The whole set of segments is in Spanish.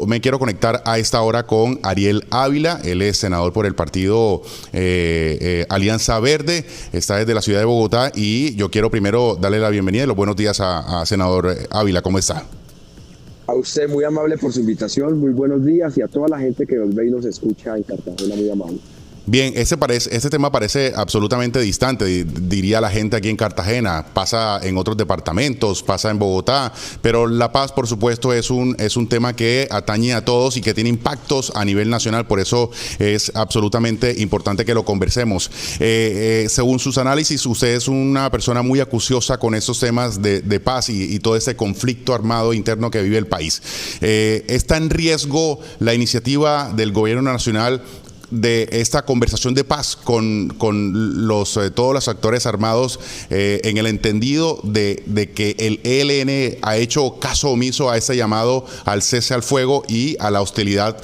me quiero conectar a esta hora con Ariel Ávila. Él es senador por el partido Alianza Verde, está desde la ciudad de Bogotá, y yo quiero primero darle la bienvenida y los buenos días a senador Ávila. ¿Cómo está? A usted, muy amable por su invitación, muy buenos días, y a toda la gente que nos ve y nos escucha en Cartagena, muy amable. Bien, este tema parece absolutamente distante, diría la gente aquí en Cartagena. Pasa en otros departamentos, pasa en Bogotá, pero la paz, por supuesto, es un tema que atañe a todos y que tiene impactos a nivel nacional. Por eso es absolutamente importante que lo conversemos. Según sus análisis, usted es una persona muy acuciosa con estos temas de paz y todo este conflicto armado interno que vive el país. ¿Está en riesgo la iniciativa del gobierno nacional de esta conversación de paz con todos los actores armados, en el entendido de que el ELN ha hecho caso omiso a ese llamado al cese al fuego y a la hostilidad,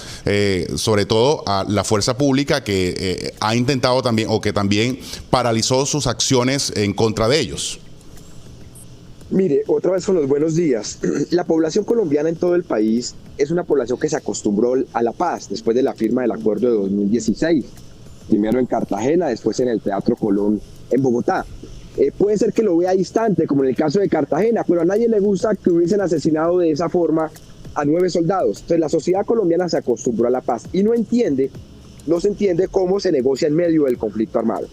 sobre todo a la fuerza pública, que ha intentado también, o que también paralizó sus acciones en contra de ellos? Mire, otra vez con los buenos días. La población colombiana en todo el país es una población que se acostumbró a la paz después de la firma del acuerdo de 2016. Primero en Cartagena, después en el Teatro Colón en Bogotá. Puede ser que lo vea distante, como en el caso de Cartagena, pero a nadie le gusta que hubiesen asesinado de esa forma a 9 soldados. Entonces la sociedad colombiana se acostumbró a la paz y no se entiende cómo se negocia en medio del conflicto armado.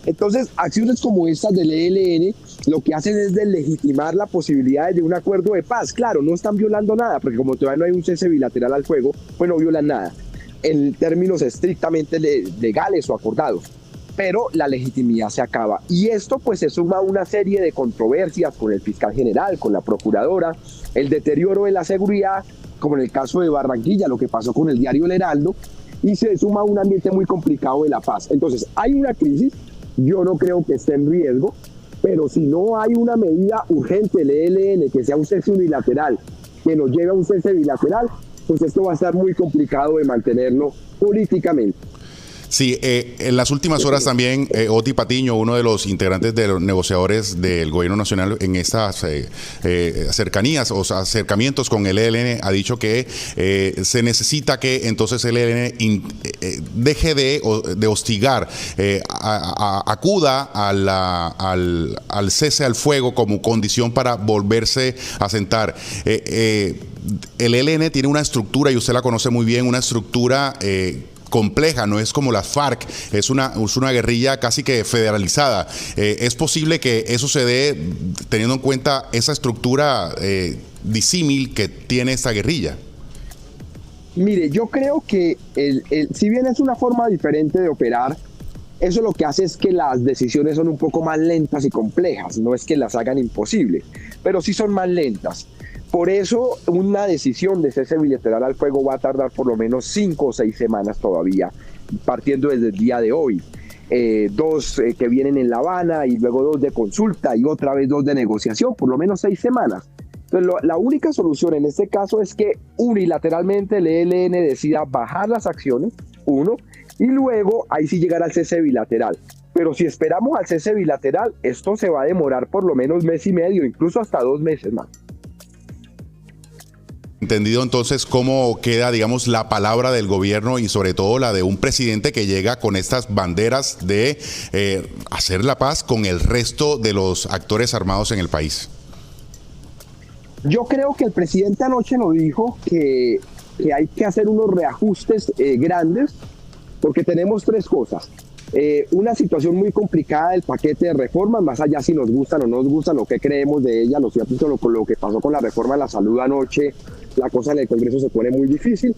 Entonces, acciones como estas del ELN lo que hacen es deslegitimar la posibilidad de un acuerdo de paz. Claro, no están violando nada, porque como todavía no hay un cese bilateral al fuego, pues no violan nada, en términos estrictamente legales o acordados. Pero la legitimidad se acaba. Y esto pues se suma a una serie de controversias con el fiscal general, con la procuradora, el deterioro de la seguridad, como en el caso de Barranquilla, lo que pasó con el diario El Heraldo, y se suma a un ambiente muy complicado de la paz. Entonces, hay una crisis. Yo no creo que esté en riesgo, pero si no hay una medida urgente del ELN, que sea un cese unilateral, que nos lleve a un cese bilateral, pues esto va a estar muy complicado de mantenerlo políticamente. Sí, en las últimas horas también Oti Patiño, uno de los integrantes de los negociadores del gobierno nacional en estas cercanías o acercamientos con el ELN, ha dicho que se necesita que entonces el ELN deje de hostigar, acuda al cese al fuego como condición para volverse a sentar. El ELN tiene una estructura, y usted la conoce muy bien, una estructura compleja, no es como las FARC, es una guerrilla casi que federalizada. ¿Es posible que eso se dé teniendo en cuenta esa estructura disímil que tiene esta guerrilla? Mire, yo creo que si bien es una forma diferente de operar, eso lo que hace es que las decisiones son un poco más lentas y complejas. No es que las hagan imposible, pero sí son más lentas. Por eso una decisión de cese bilateral al fuego va a tardar por lo menos 5 o 6 semanas todavía, partiendo desde el día de hoy. 2 que vienen en La Habana, y luego 2 de consulta, y otra vez 2 de negociación, por lo menos 6 semanas. Entonces la única solución en este caso es que unilateralmente el ELN decida bajar las acciones, y luego ahí sí llegar al cese bilateral. Pero si esperamos al cese bilateral, esto se va a demorar por lo menos 1 mes y medio, incluso hasta 2 meses más. Entendido entonces cómo queda, digamos, la palabra del gobierno y sobre todo la de un presidente que llega con estas banderas de hacer la paz con el resto de los actores armados en el país. Yo creo que el presidente anoche lo dijo, que hay que hacer unos reajustes grandes, porque tenemos 3 cosas. Una situación muy complicada del paquete de reformas, más allá si nos gustan o no nos gustan, lo que creemos de ella. Lo cierto es que lo que pasó con la reforma de la salud anoche, la cosa en el Congreso se pone muy difícil.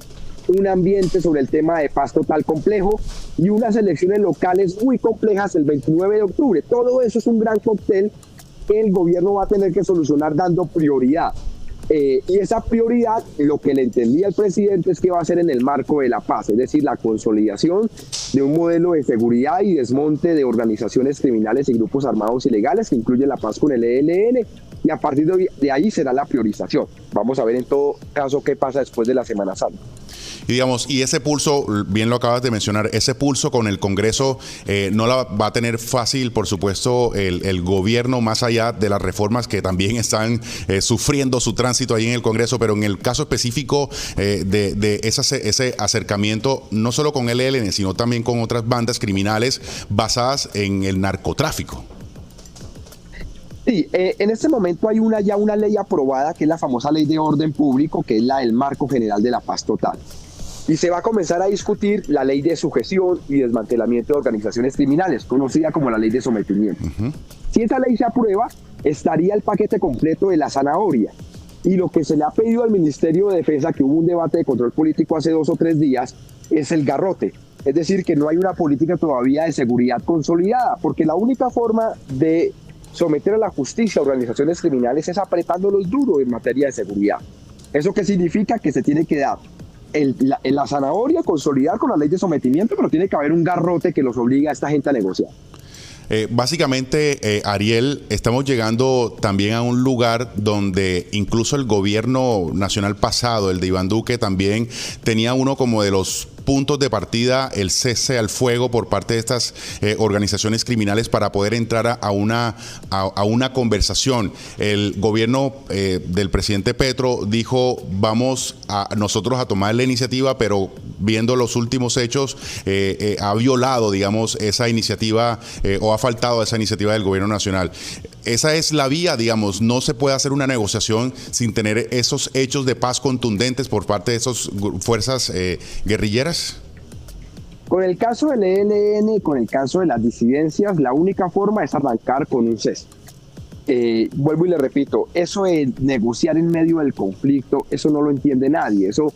Un ambiente sobre el tema de paz total complejo y unas elecciones locales muy complejas el 29 de octubre. Todo eso es un gran cóctel que el gobierno va a tener que solucionar dando prioridad. Y esa prioridad, lo que le entendía al presidente, es que va a ser en el marco de la paz, es decir, la consolidación de un modelo de seguridad y desmonte de organizaciones criminales y grupos armados ilegales, que incluye la paz con el ELN, y a partir de ahí será la priorización. Vamos a ver en todo caso qué pasa después de la Semana Santa. Y digamos, y ese pulso, bien lo acabas de mencionar, ese pulso con el Congreso no la va a tener fácil, por supuesto, el gobierno, más allá de las reformas que también están sufriendo su tránsito ahí en el Congreso, pero en el caso específico de ese acercamiento, no solo con el ELN, sino también con otras bandas criminales basadas en el narcotráfico. Sí, en este momento hay ya una ley aprobada, que es la famosa Ley de Orden Público, que es la del Marco General de la Paz Total. Y se va a comenzar a discutir la ley de sujeción y desmantelamiento de organizaciones criminales, conocida como la ley de sometimiento. Si esa ley se aprueba, estaría el paquete completo de la zanahoria. Y lo que se le ha pedido al Ministerio de Defensa, que hubo un debate de control político hace 2 o 3 días, es el garrote. Es decir, que no hay una política todavía de seguridad consolidada, porque la única forma de someter a la justicia a organizaciones criminales es apretándolos duro en materia de seguridad. ¿Eso qué significa? Que se tiene que dar la zanahoria, consolidar con la ley de sometimiento, pero tiene que haber un garrote que los obligue a esta gente a negociar. Básicamente, Ariel, estamos llegando también a un lugar donde incluso el gobierno nacional pasado, el de Iván Duque, también tenía uno como de los puntos de partida, el cese al fuego por parte de estas organizaciones criminales para poder entrar a una conversación. El gobierno del presidente Petro dijo, vamos nosotros a tomar la iniciativa, pero viendo los últimos hechos, ha violado, digamos, esa iniciativa o ha faltado a esa iniciativa del gobierno nacional. Esa es la vía, digamos, no se puede hacer una negociación sin tener esos hechos de paz contundentes por parte de esas fuerzas guerrilleras. Con el caso del ELN, con el caso de las disidencias, la única forma es arrancar con un cese. Vuelvo y le repito, eso de negociar en medio del conflicto, eso no lo entiende nadie. Eso,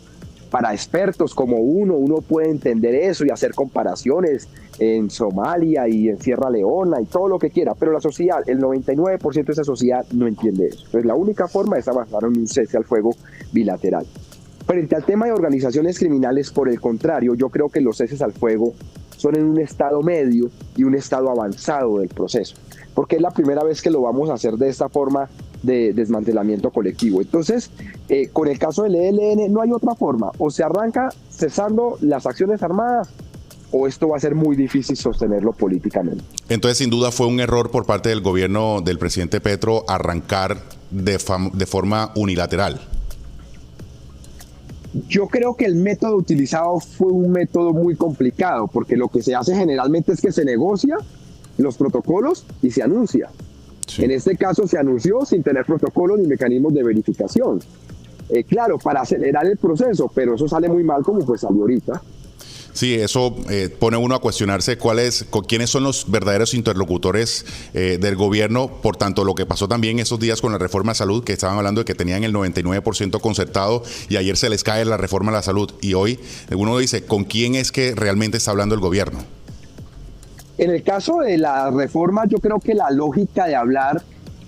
para expertos como uno puede entender eso y hacer comparaciones en Somalia y en Sierra Leona y todo lo que quiera, pero la sociedad, el 99% de esa sociedad no entiende eso. Entonces la única forma es avanzar en un cese al fuego bilateral. Frente al tema de organizaciones criminales, por el contrario, yo creo que los ceses al fuego son en un estado medio y un estado avanzado del proceso, porque es la primera vez que lo vamos a hacer de esta forma de desmantelamiento colectivo. Entonces, con el caso del ELN no hay otra forma, o se arranca cesando las acciones armadas, o esto va a ser muy difícil sostenerlo políticamente. Entonces, sin duda, fue un error por parte del gobierno del presidente Petro arrancar de forma unilateral. Yo creo que el método utilizado fue un método muy complicado, porque lo que se hace generalmente es que se negocia los protocolos y se anuncia. Sí. En este caso se anunció sin tener protocolos ni mecanismos de verificación. Claro, para acelerar el proceso, pero eso sale muy mal como pues salió ahorita. Sí, eso pone uno a cuestionarse quiénes son los verdaderos interlocutores del gobierno, por tanto lo que pasó también esos días con la reforma de salud, que estaban hablando de que tenían el 99% concertado y ayer se les cae la reforma de la salud y hoy uno dice, ¿con quién es que realmente está hablando el gobierno? En el caso de la reforma, yo creo que la lógica de hablar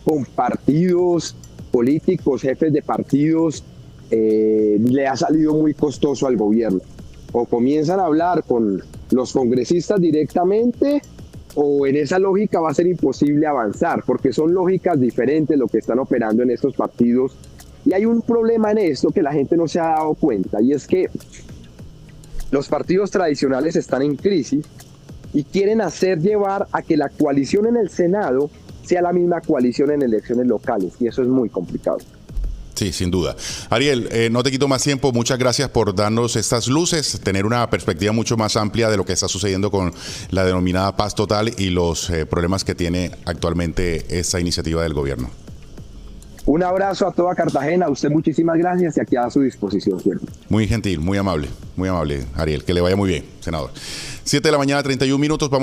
con partidos políticos, jefes de partidos, le ha salido muy costoso al gobierno. O comienzan a hablar con los congresistas directamente, o en esa lógica va a ser imposible avanzar, porque son lógicas diferentes lo que están operando en estos partidos. Y hay un problema en esto que la gente no se ha dado cuenta, y es que los partidos tradicionales están en crisis y quieren hacer llevar a que la coalición en el Senado sea la misma coalición en elecciones locales, y eso es muy complicado. Sí, sin duda. Ariel, no te quito más tiempo. Muchas gracias por darnos estas luces, tener una perspectiva mucho más amplia de lo que está sucediendo con la denominada paz total y los problemas que tiene actualmente esta iniciativa del gobierno. Un abrazo a toda Cartagena. A usted muchísimas gracias y aquí a su disposición siempre. Muy gentil, muy amable, Ariel. Que le vaya muy bien, senador. 7 de la mañana, 31 minutos. Vamos